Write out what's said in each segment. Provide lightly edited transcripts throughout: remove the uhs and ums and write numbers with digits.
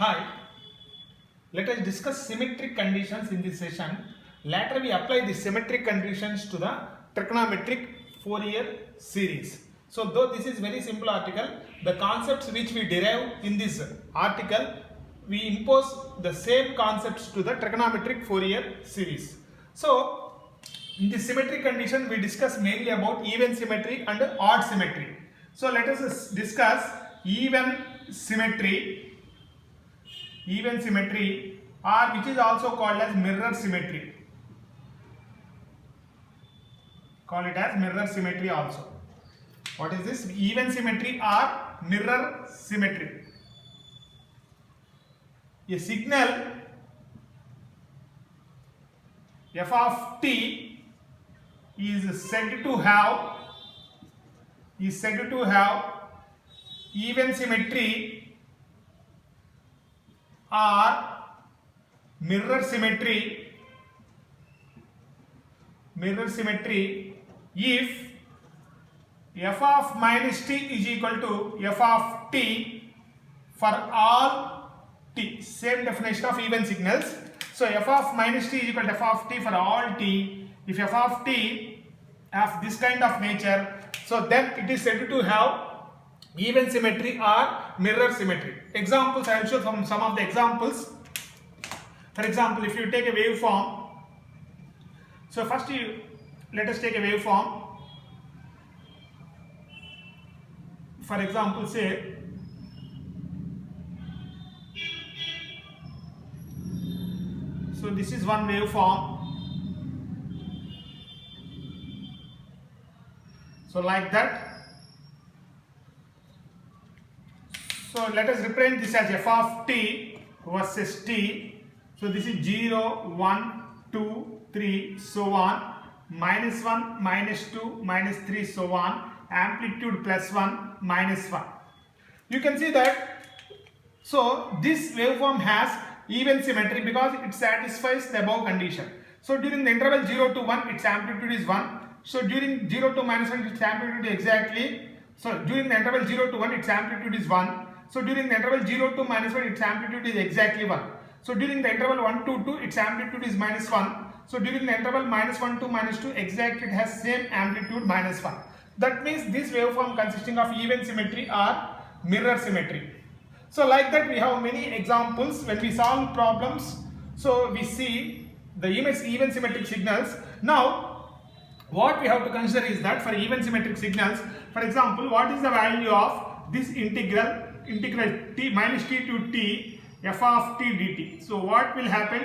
Hi, let us discuss symmetric conditions in this session. Later we apply the symmetric conditions to the trigonometric Fourier series. So though this is very simple article, the concepts which we derive in this article, we impose the same concepts to the trigonometric Fourier series. So in the symmetric condition we discuss mainly about even symmetry and odd symmetry. So let us discuss even symmetry or which is also called as mirror symmetry. Call it as mirror symmetry also. What is this? Even symmetry or mirror symmetry. A signal f of t is said to have even symmetry or mirror symmetry if f of minus t is equal to f of t for all t. Same definition of even signals. So f of minus t is equal to f of t for all t. If f of t has this kind of nature, so then it is said to have even symmetry or mirror symmetry. Examples, I will show some of the examples. For example, if you take a waveform, so first let us take a waveform. For example, say so this is one waveform. So like that. So let us represent this as f of t versus t. So this is 0, 1, 2, 3, so on, minus 1, minus 2, minus 3, so on, amplitude plus 1, minus 1. You can see that, so this waveform has even symmetry because it satisfies the above condition. So during the interval 0 to 1, its amplitude is 1. So during 0 to minus 1, its amplitude is exactly, so during the interval 0 to 1, its amplitude is 1. So during the interval 0 to minus 1, its amplitude is exactly 1. So during the interval 1 to 2, its amplitude is minus 1. So during the interval minus 1 to minus 2, exactly it has same amplitude minus 1. That means this waveform consisting of even symmetry or mirror symmetry. So like that we have many examples when we solve problems. So we see the even symmetric signals. Now what we have to consider is that for even symmetric signals, for example, what is the value of this integral t minus t to t f of t dt. So what will happen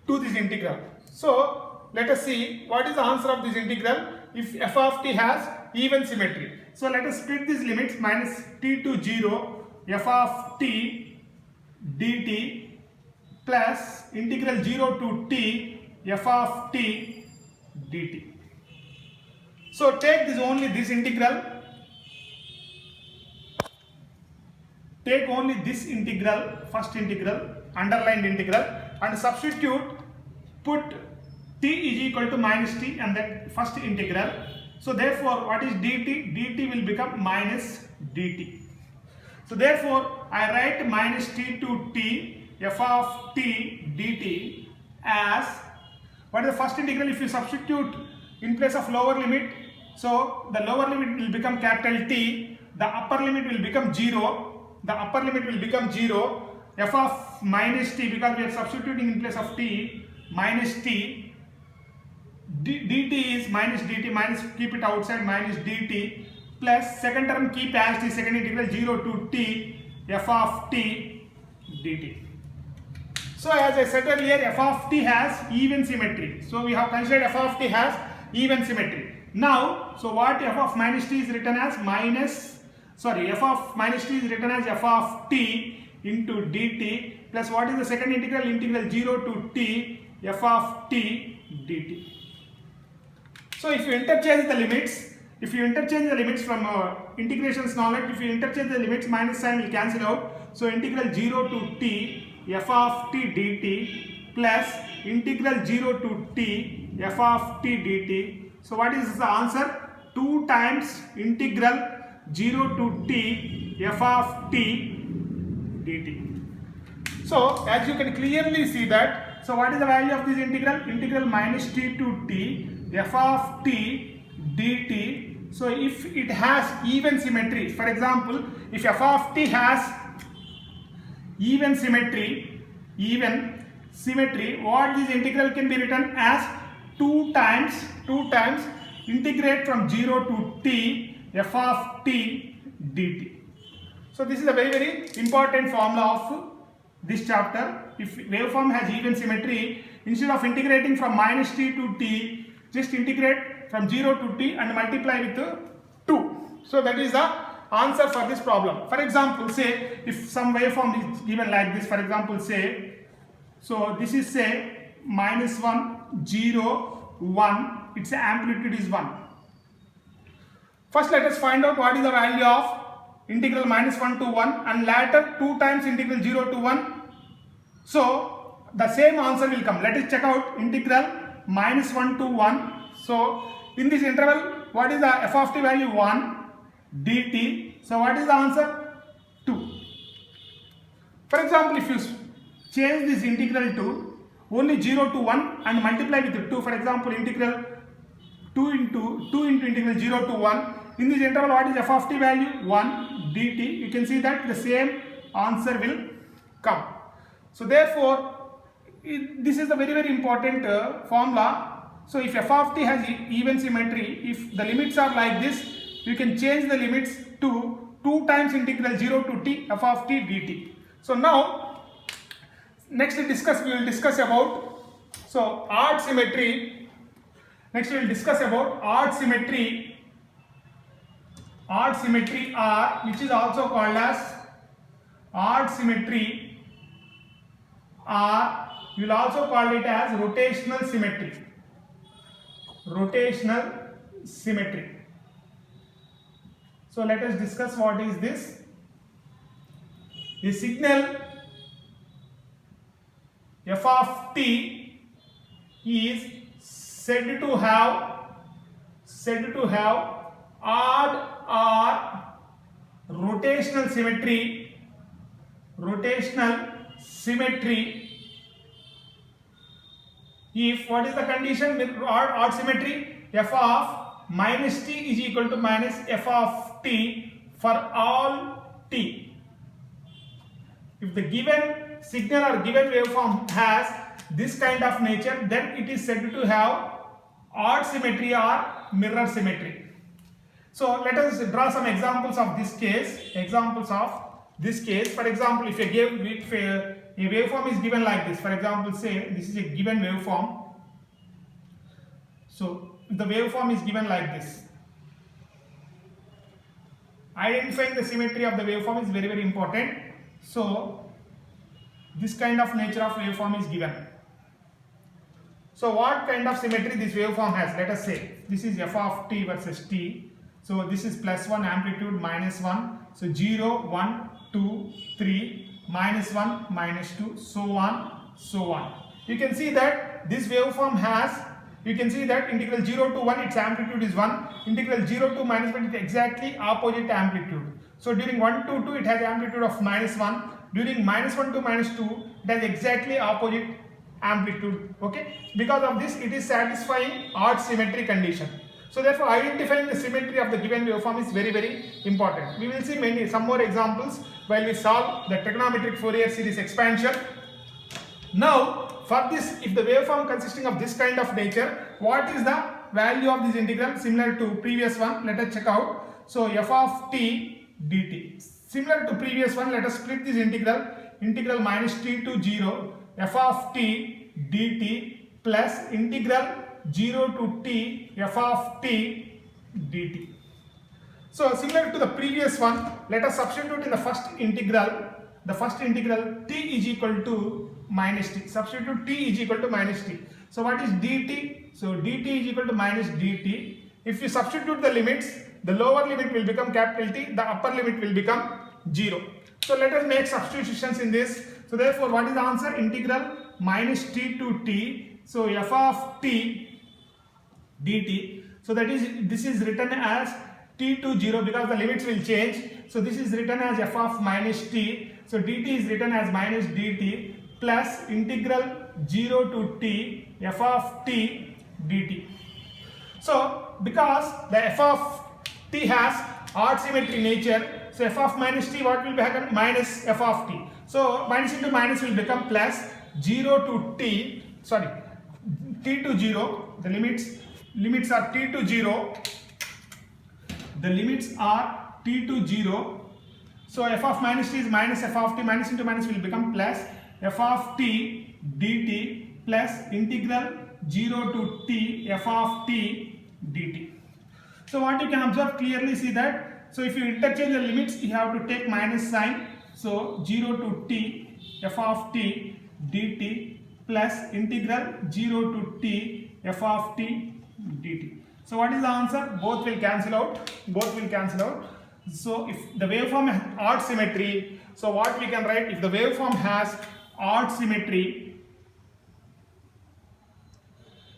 to this integral? So let us see what is the answer of this integral if f of t has even symmetry. So let us split these limits, minus t to 0 f of t dt plus integral 0 to t f of t dt. So take this integral. Take only this integral, first integral, underlined integral, and substitute, put t is equal to minus t and that first integral. So therefore what is dt? dt will become minus dt. So therefore I write minus t to t f of t dt as, what is the first integral? If you substitute in place of lower limit, so the lower limit will become capital T, the upper limit will become 0. The upper limit will become 0, f of minus t, because we are substituting in place of t, minus t, dt is minus dt, minus keep it outside, minus dt, plus second term keep as the second integral 0 to t, f of t dt. So as I said earlier, f of t has even symmetry. So we have considered f of t has even symmetry. Now, so what f of minus t is written as f of minus t is written as f of t into dt plus what is the second integral? Integral 0 to t f of t dt. So if you interchange the limits, from integrations knowledge, if you interchange the limits, minus sign will cancel out. So integral 0 to t f of t dt plus integral 0 to t f of t dt. So what is the answer? 2 times integral 0 to t f of t dt. So as you can clearly see that, so what is the value of this integral? Integral minus t to t f of t dt. So if it has even symmetry, for example, if f of t has even symmetry, what this integral can be written as 2 times integrate from 0 to t f of t dt. So this is a very important formula of this chapter. If waveform has even symmetry, instead of integrating from minus t to t, just integrate from 0 to t and multiply with 2. So that is the answer for this problem. For example, say if some waveform is given like this, for example, say, so this is say minus 1, 0, 1, its amplitude is 1. First let us find out what is the value of integral minus 1 to 1 and later 2 times integral 0 to 1. So the same answer will come. Let us check out integral minus 1 to 1. So in this interval, what is the f of t value? 1 dt. So what is the answer? 2. For example, if you change this integral to only 0 to 1 and multiply with 2, for example, integral 2 into integral 0 to 1, in this interval what is f of t value? 1 dt. You can see that the same answer will come. So therefore this is a very important formula. So if f of t has even symmetry, if the limits are like this, you can change the limits to 2 times integral 0 to t f of t dt. So now next we will discuss about odd symmetry. Next we will discuss about odd symmetry R, which is also called as odd symmetry R. You will also call it as rotational symmetry. So let us discuss what is this. The signal f of t is said to have odd or rotational symmetry if what is the condition with odd symmetry? F of minus t is equal to minus f of t for all t. If the given signal or given waveform has this kind of nature, then it is said to have odd symmetry or mirror symmetry. So let us draw some examples of this case. For example, if a waveform is given like this, for example, say this is a given waveform. So the waveform is given like this. Identifying the symmetry of the waveform is very important. So this kind of nature of waveform is given. So what kind of symmetry this waveform has? Let us say this is f of t versus t. So this is plus 1, amplitude minus 1. So 0, 1, 2, 3, minus 1, minus 2, so on. You can see that this waveform has, you can see that integral 0 to 1, its amplitude is 1. Integral 0 to minus 1 is exactly opposite amplitude. So during 1 to 2, it has amplitude of minus 1. During minus 1 to minus 2, it has exactly opposite amplitude. Okay. Because of this, it is satisfying odd symmetry condition. So therefore, identifying the symmetry of the given waveform is very important. We will see some more examples while we solve the trigonometric Fourier series expansion. Now, for this, if the waveform consisting of this kind of nature, what is the value of this integral? Similar to previous one, let us check out. So f of t dt. Similar to previous one, let us split this integral minus t to 0 f of t dt plus integral 0 to t f of t dt. So similar to the previous one, let us substitute in the first integral. The first integral t is equal to minus t. Substitute t is equal to minus t. So what is dt? So dt is equal to minus dt. If you substitute the limits, the lower limit will become capital T, the upper limit will become 0. So let us make substitutions in this. So therefore, what is the answer? Integral minus t to t. So f of t dt. So that is, this is written as t to 0 because the limits will change. So this is written as f of minus t So dt is written as minus dt plus integral 0 to t f of t dt. So because the f of t has odd symmetry nature, so f of minus t what will become? Minus f of t. So minus into minus will become plus 0 to t, sorry, t to 0, the limits are t to 0, the limits are t to 0. So f of minus t is minus f of t, minus into minus will become plus f of t dt plus integral 0 to t f of t dt. So what you can observe, clearly see that, so if you interchange the limits, you have to take minus sign. So 0 to t f of t dt plus integral 0 to t f of t dt. So what is the answer? Both will cancel out. Both will cancel out. So if the waveform has odd symmetry, so what we can write? If the waveform has odd symmetry,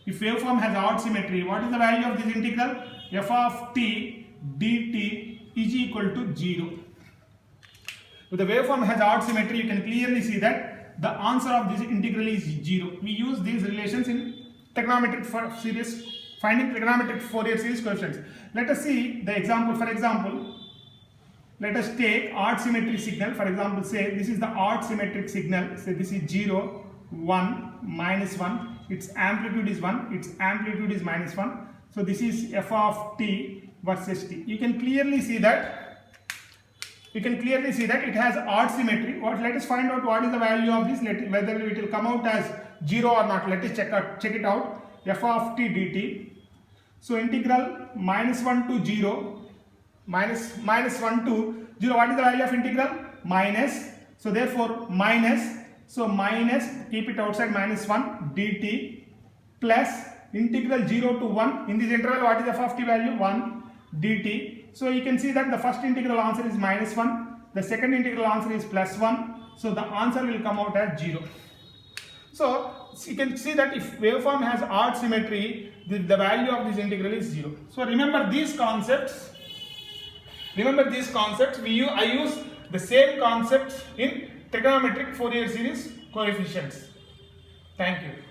if waveform has odd symmetry, what is the value of this integral? F of t dt is equal to 0. If the waveform has odd symmetry, you can clearly see that the answer of this integral is 0. We use these relations in trigonometric series, finding trigonometric Fourier series coefficients. Let us see the example. For example, let us take odd symmetric signal. For example, say this is the odd symmetric signal. Say this is 0, 1, minus 1. Its amplitude is 1. Its amplitude is minus 1. So this is f of t versus t. You can clearly see that. It has odd symmetry. Let us find out what is the value of this. Whether it will come out as 0 or not. Let us check it out. F of t dt. So integral minus 1 to 0. Minus 1 to 0. What is the value of integral? Minus. So therefore minus. So minus, keep it outside, minus 1 dt plus integral 0 to 1. In this interval, what is f of t value? 1 dt. So you can see that the first integral answer is minus 1. The second integral answer is plus 1. So the answer will come out as 0. So you can see that if waveform has odd symmetry, the value of this integral is 0. So remember these concepts. I use the same concepts in trigonometric Fourier series coefficients. Thank you.